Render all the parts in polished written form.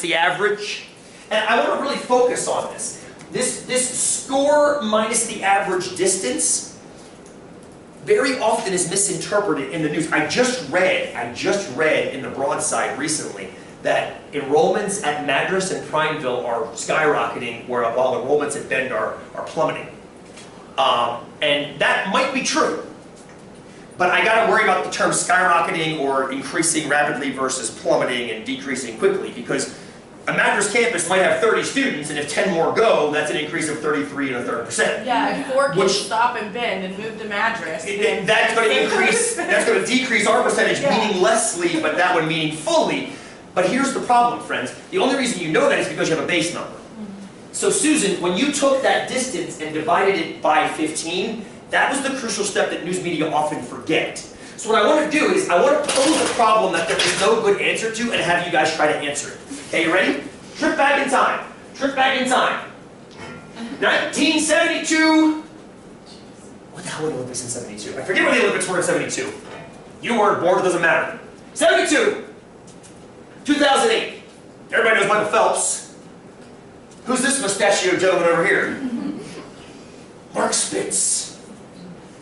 the average. And I want to really focus on this. This score minus the average distance very often is misinterpreted in the news. I just read in the Broadside recently that enrollments at Madras and Prineville are skyrocketing, while enrollments at Bend are plummeting. And that might be true. But I got to worry about the term skyrocketing or increasing rapidly versus plummeting and decreasing quickly, because a Madras campus might have 30 students, and if 10 more go, that's an increase of 33 1/3%. Yeah, if 4 kids stop and Bend and move to Madras, that's going to increase. That's going to decrease our percentage meaninglessly, but that one meaningfully. But here's the problem, friends. The only reason you know that is because you have a base number. So Susan, when you took that distance and divided it by 15, that was the crucial step that news media often forget. So what I want to do is I want to pose a problem that there is no good answer to and have you guys try to answer it. Okay, you ready? Trip back in time. Trip back in time. 1972. What the hell were the Olympics in 72? I forget when the Olympics were in 72. You weren't born, it doesn't matter. 72. 2008. Everybody knows Michael Phelps. Who's this mustachioed gentleman over here? Mark Spitz.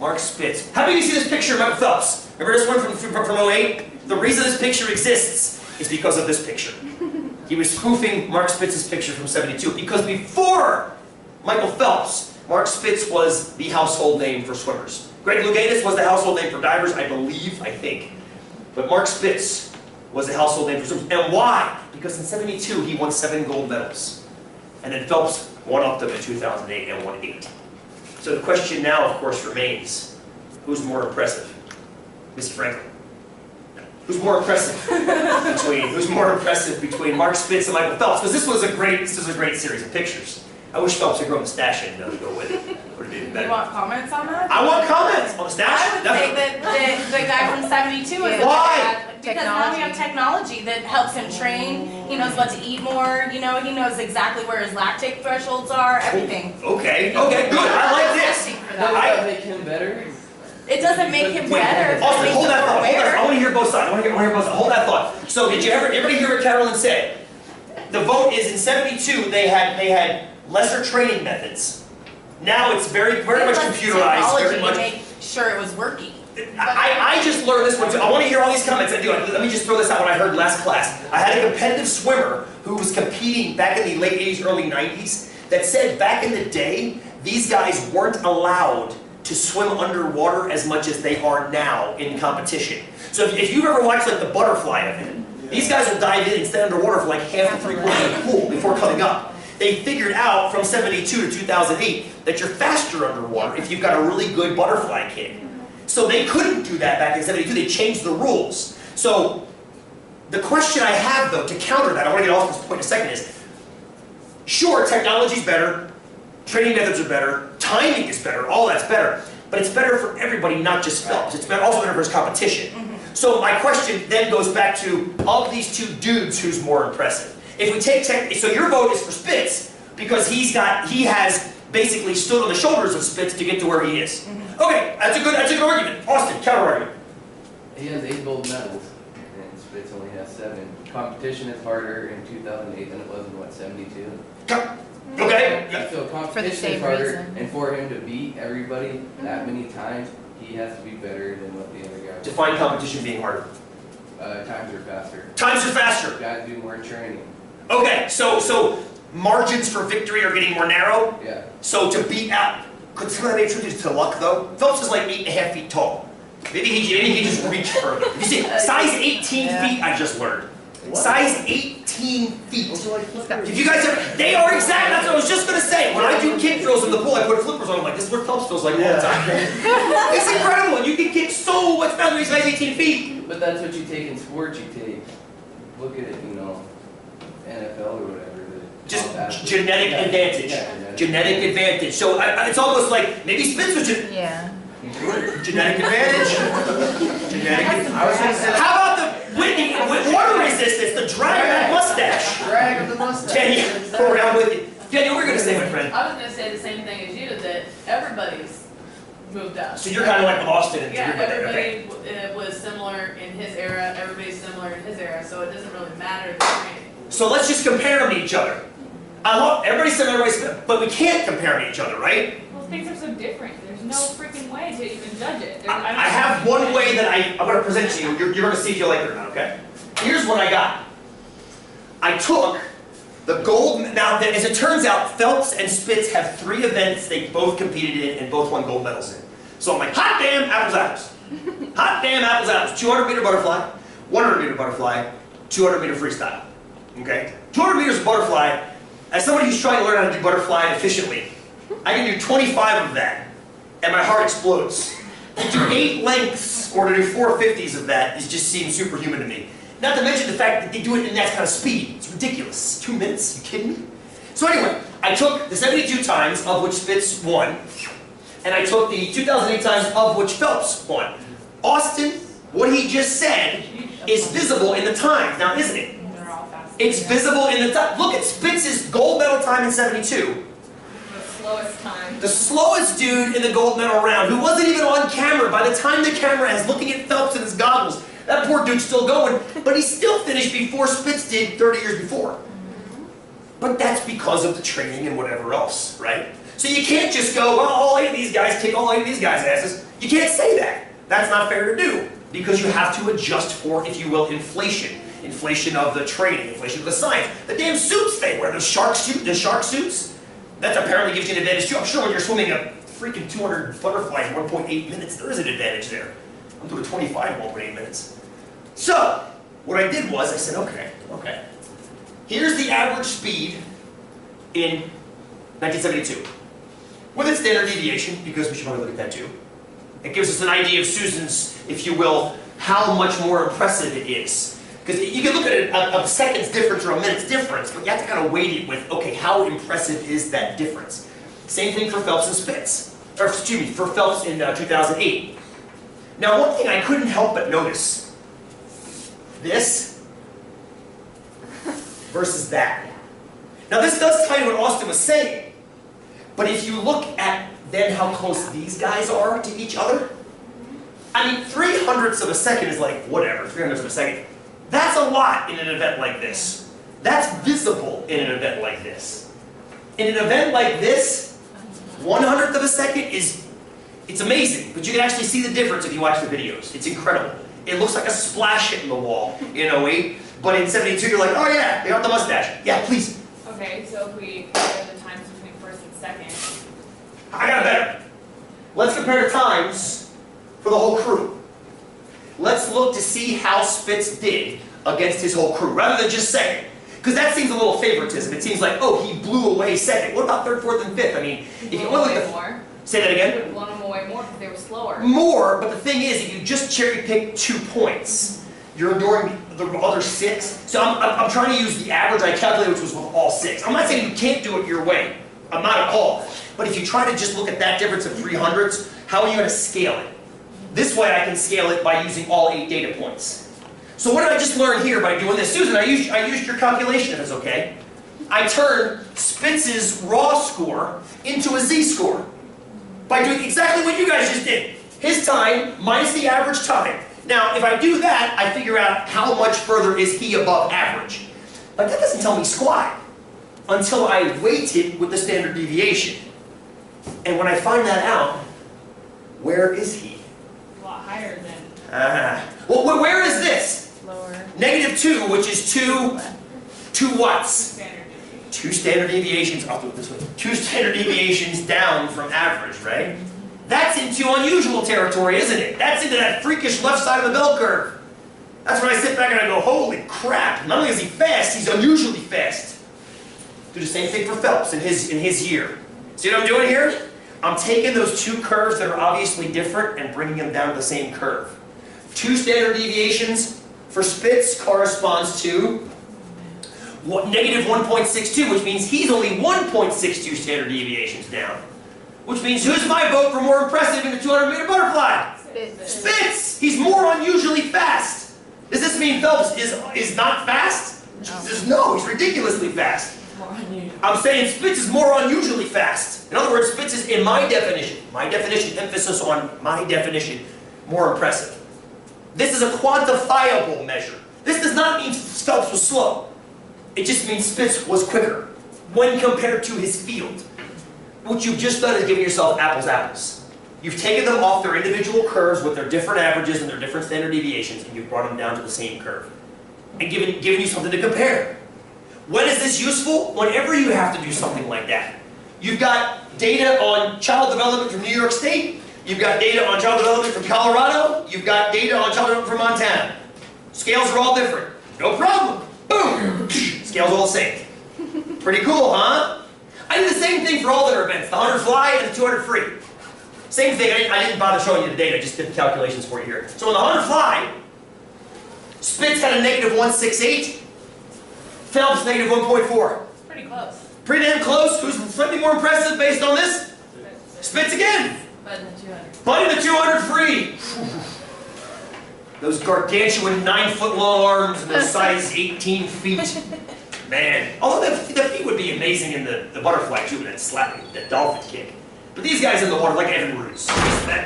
Mark Spitz. How many of you see this picture of Michael Phelps? Remember this one from 08? The reason this picture exists is because of this picture. He was spoofing Mark Spitz's picture from 72, because before Michael Phelps, Mark Spitz was the household name for swimmers. Greg Louganis was the household name for divers, I think. But Mark Spitz was the household name for swimmers. And why? Because in 72 he won 7 gold medals. And then Phelps one-upped them in 2008 and won 8. So the question now, of course, remains, who's more impressive? Mr. Franklin. Who's more impressive between Mark Spitz and Michael Phelps? Because this was a great series of pictures. I wish Phelps had grown a mustache and to go with it. Would have been better. You want comments on that? I want comments on the stash. I would say that the guy from 72 is why? Because now we have technology that helps him train. He knows what to eat more. You know, he knows exactly where his lactate thresholds are. Everything. Okay, good. I like this. Does that make him better? It doesn't make him better. Austin, hold that thought. I want to hear both sides. Hold that thought. So did everybody hear what Carolyn said? The vote is in 72 they had lesser training methods. Now it's very much computerized. Very much. To make sure it was working. I just learned this one too. I want to hear all these comments. Let me just throw this out. What I heard last class, I had a competitive swimmer who was competing back in the late 80s, early 90s, that said back in the day these guys weren't allowed to swim underwater as much as they are now in competition. So if you've ever watched like the butterfly event, these guys will dive in and stay underwater for like half to 3/4 of the pool before coming up. They figured out from 72 to 2008 that you're faster underwater if you've got a really good butterfly kick. So they couldn't do that back in 72. They changed the rules. So the question I have though to counter that, I want to get off this point in a second, is sure, technology's better, training methods are better, timing is better, all that's better, but it's better for everybody, not just Phelps. It's also better for his competition. So my question then goes back to, of these two dudes, who's more impressive? If we take so your vote is for Spitz because he has basically stood on the shoulders of Spitz to get to where he is. Okay, that's a good argument. Austin, counter argument. He has 8 gold medals, and Spitz only has 7. Competition is harder in 2008 than it was in what, 72? Okay. So competition is harder, and for him to beat everybody that many times, he has to be better than what the other guys. Define competition being harder. Times are faster. Times are faster. You gotta do more training. Okay, so margins for victory are getting more narrow. Yeah. So to beat out, could some of that be attributed to luck though? Phelps is like 8.5 feet tall. Maybe he just reached further. You see, size 18 feet. I just learned. What? Size 18 feet. Did you guys ever? They are exactly. That's what I was just gonna say. When I do kick drills in the pool, I put flippers on. I'm like, this is what Phelps feels like all the time. It's incredible. And you can kick so much faster than size 18 feet. But that's what you take in sports. You take, look at it, you know, NFL or whatever. Just genetic advantage. Yeah, genetic advantage. So it's almost like maybe Spitz was just genetic advantage. Genetic advantage. How about the Whitney water resistance? The drag of that mustache. Drag of the mustache. Can you go around with it? Daniel, we're going to say, my friend. I was going to say the same thing as you, that everybody's moved up. So you're kind of like with Austin and everybody was similar in his era, everybody's similar in his era, so it doesn't really matter the training. So let's just compare them to each other. I love everybody's similar, but we can't compare them to each other, right? Well, things are so different. There's no freaking way to even judge it. I have one way that I'm going to present to you. You're going to see if you like it or not, okay? Here's what I got. I took the gold, now as it turns out, Phelps and Spitz have 3 events they both competed in and both won gold medals in. So I'm like, hot damn, apples, apples. Hot damn, apples, apples. 200 meter butterfly, 100 meter butterfly, 200 meter freestyle. Okay? 200 meters of butterfly, as somebody who's trying to learn how to do butterfly efficiently, I can do 25 of that, and my heart explodes. To do 8 lengths, or to do 4 50s of that, is just seems superhuman to me. Not to mention the fact that they do it in that kind of speed. It's ridiculous. 2 minutes? You kidding me? So anyway, I took the 72 times, of which Spitz won, and I took the 2008 times, of which Phelps won. Austin, what he just said, is visible in the times, now isn't it? They're all fast. It's visible in the time. Look at Spitz's gold medal time in 72. The slowest time. The slowest dude in the gold medal round, who wasn't even on camera. By the time the camera is looking at Phelps in his goggles, that poor dude's still going, but he still finished before Spitz did 30 years before. But that's because of the training and whatever else, right? So you can't just go, well, all 8 of these guys kick all 8 of these guys' asses. You can't say that. That's not fair to do, because you have to adjust for, if you will, inflation. Inflation of the training, inflation of the science. The damn suits they wear, the shark suits, that apparently gives you an advantage too. I'm sure when you're swimming a freaking 200 butterflies in 1.8 minutes, there is an advantage there. I'm doing 25 in 1.8 minutes. So, what I did was, I said, okay. Here's the average speed in 1972. With its standard deviation, because we should probably look at that too. It gives us an idea of Susan's, if you will, how much more impressive it is. Because you can look at a second's difference or a minute's difference, but you have to kind of weight it with, okay, how impressive is that difference? Same thing for Phelps and Spitz. Or, excuse me, for Phelps in 2008. Now, one thing I couldn't help but notice, this versus that. Now, this does tie to what Austin was saying, but if you look at then how close these guys are to each other, I mean, 3/100ths of a second is like, whatever, 3/100ths of a second. That's a lot in an event like this. That's visible in an event like this. In an event like this, 1/100th of a second it's amazing, but you can actually see the difference if you watch the videos. It's incredible. It looks like a splash hitting the wall in 08, but in 72 you're like, oh yeah, they got the mustache. Yeah, please. Okay, so if we compare the times between first and second. I got it better. Let's compare the times for the whole crew. Let's look to see how Spitz did against his whole crew, rather than just second. Because that seems a little favoritism. It seems like, oh, he blew away second. What about third, fourth, and fifth? I mean, if you only look at more. Say that again? You would have blown them away more because they were slower. More, but the thing is, if you just cherry pick 2 points, you're ignoring the other 6. So I'm trying to use the average I calculated, which was with all 6. I'm not saying you can't do it your way. I'm not at all. But if you try to just look at that difference of 3/100ths, how are you going to scale it? This way I can scale it by using all 8 data points. So what did I just learn here by doing this? Susan, I used your calculation if it's okay. I turned Spitz's raw score into a z-score by doing exactly what you guys just did. His time minus the average time. Now, if I do that, I figure out how much further is he above average. But that doesn't tell me squat until I weight it with the standard deviation. And when I find that out, where is he? A lot higher than Well, where is this? Lower. -2, which is 2 watts. standard deviation. 2 standard deviations, I'll do it this way. 2 standard deviations down from average, right? That's into unusual territory, isn't it? That's into that freakish left side of the bell curve. That's when I sit back and I go, holy crap, not only is he fast, he's unusually fast. Do the same thing for Phelps in his year. See what I'm doing here? I'm taking those 2 curves that are obviously different and bringing them down to the same curve. 2 standard deviations for Spitz corresponds to -1.62, which means he's only 1.62 standard deviations down. Which means, who's my vote for more impressive in the 200-meter butterfly? Spitz! He's more unusually fast. Does this mean Phelps is not fast? Jesus, no, he's ridiculously fast. I'm saying Spitz is more unusually fast. In other words, Spitz is, in my definition, emphasis on my definition, more impressive. This is a quantifiable measure. This does not mean Phelps was slow. It just means Spitz was quicker when compared to his field. What you've just done is giving yourself apples. You've taken them off their individual curves with their different averages and their different standard deviations, and you've brought them down to the same curve. And given you something to compare. When is this useful? Whenever you have to do something like that. You've got data on child development from New York State. You've got data on child development from Colorado. You've got data on child development from Montana. Scales are all different. No problem. Boom! Scales all the same. Pretty cool, huh? I did the same thing for all their events. The 100 fly and the 200 free. Same thing. I didn't bother showing you the data. I just did the calculations for you here. So on the 100 fly, Spitz had a negative 168. Phelps negative 1.4. Pretty close. Pretty damn close. Who's slightly more impressive based on this? Spitz again. But in the 200. But in the 200 free. Those gargantuan 9-foot-long arms and those size 18 feet. Man. Although the feet would be amazing in the butterfly too, that slapping, that dolphin kick. But these guys in the water, like Evan Roos.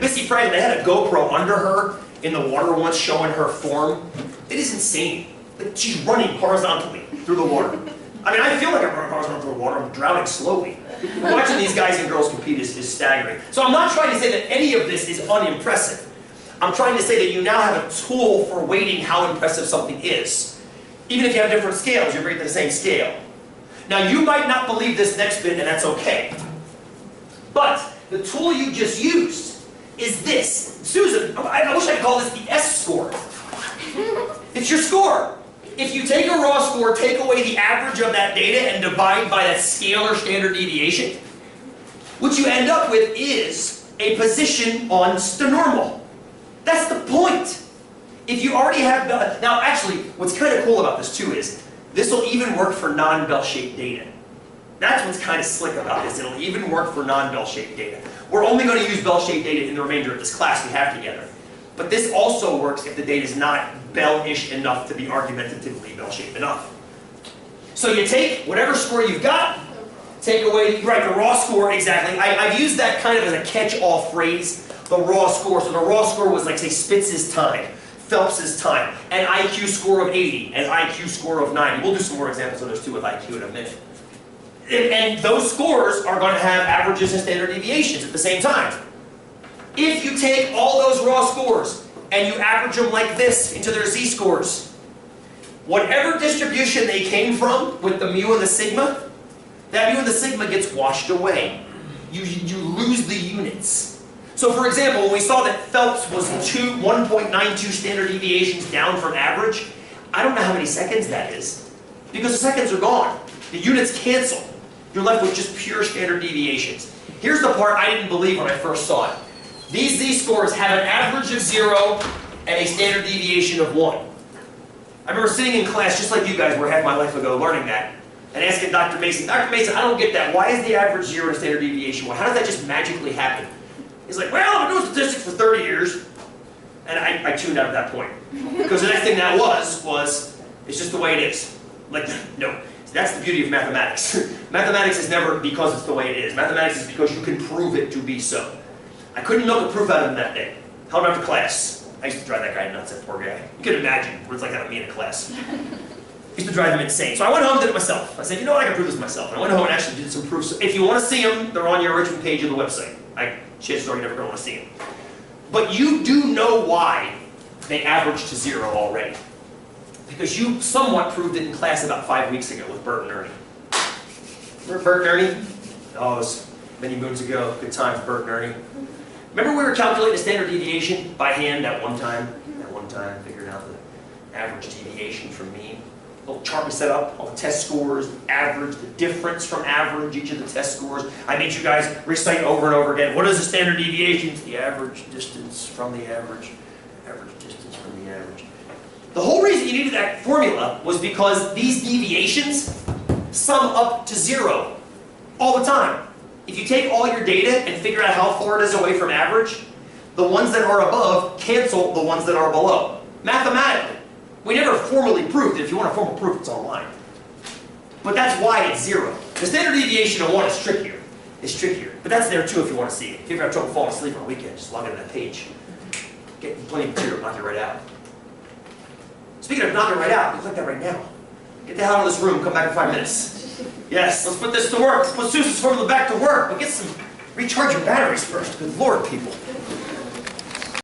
Missy Frank, they had a GoPro under her in the water once showing her form. It is insane. Like she's running horizontally through the water. I mean, I feel like I'm running horizontally through the water. I'm drowning slowly. Watching these guys and girls compete is staggering. So I'm not trying to say that any of this is unimpressive. I'm trying to say that you now have a tool for weighting how impressive something is. Even if you have different scales, you're bringing to the same scale. Now, you might not believe this next bit, and that's okay. But the tool you just used is this. Susan, I wish I could call this the S-score. It's your score. If you take a raw score, take away the average of that data, and divide by that scalar standard deviation, what you end up with is a position on normal. That's the point. If you already have the... Now, actually, what's kind of cool about this, too, is this will even work for non-bell-shaped data. That's what's kind of slick about this. It'll even work for non-bell-shaped data. We're only going to use bell-shaped data in the remainder of this class we have together. But this also works if the data is not bell-ish enough to be argumentatively bell-shaped enough. So you take whatever score you've got, take away, right, the raw score, exactly. I've used that kind of as a catch-all phrase, the raw score. So the raw score was like, say, Spitz's time, Phelps's time, an IQ score of 80, an IQ score of 90. We'll do some more examples of those two with IQ in a minute. And those scores are going to have averages and standard deviations at the same time. If you take all those raw scores and you average them like this into their z-scores, whatever distribution they came from with the mu and the sigma, that mu and the sigma gets washed away. You lose the units. So for example, when we saw that Phelps was 1.92 standard deviations down from average, I don't know how many seconds that is, because the seconds are gone. The units cancel. You're left with just pure standard deviations. Here's the part I didn't believe when I first saw it. These z-scores have an average of 0 and a standard deviation of 1. I remember sitting in class just like you guys were half my life ago learning that and asking Dr. Mason, Dr. Mason, I don't get that. Why is the average 0 and a standard deviation 1? How does that just magically happen? He's like, well, I've been doing statistics for 30 years. And I tuned out at that point. Because the next thing that was, it's just the way it is. Like, no. That's the beauty of mathematics. Mathematics is never because it's the way it is. Mathematics is because you can prove it to be so. I couldn't know the proof out of him that day. Held him after class. I used to drive that guy nuts, that poor guy. You can imagine what it's like having me in a class. I used to drive him insane. So I went home and did it myself. I said, you know what, I can prove this myself. And I went home and actually did some proofs. If you want to see them, they're on your enrichment page of the website. Chances are you're never going to want to see them. But you do know why they average to 0 already. Because you somewhat proved it in class about 5 weeks ago with Bert and Ernie. Remember Bert and Ernie? Oh, it was many moons ago. Good times, Bert and Ernie. Remember we were calculating the standard deviation by hand at one time? At one time, figuring out the average deviation from mean. Little chart we set up, all the test scores, the average, the difference from average, each of the test scores. I made you guys recite over and over again. What is the standard deviation? It's the average distance from the average. Average distance from the average. The whole reason you needed that formula was because these deviations sum up to 0 all the time. If you take all your data and figure out how far it is away from average, the ones that are above cancel the ones that are below. Mathematically. We never formally proved it. If you want a formal proof, it's online. But that's why it's 0. The standard deviation of 1 is trickier. It's trickier. But that's there too if you want to see it. If you ever have trouble falling asleep on a weekend, just log into that page. Get plenty of material, knock it right out. Speaking of knocking it right out, you click that right now. Get the hell out of this room, come back in 5 minutes. Yes, let's put this to work. Let's put Susan's formula back to work. But recharge your batteries first. Good Lord, people.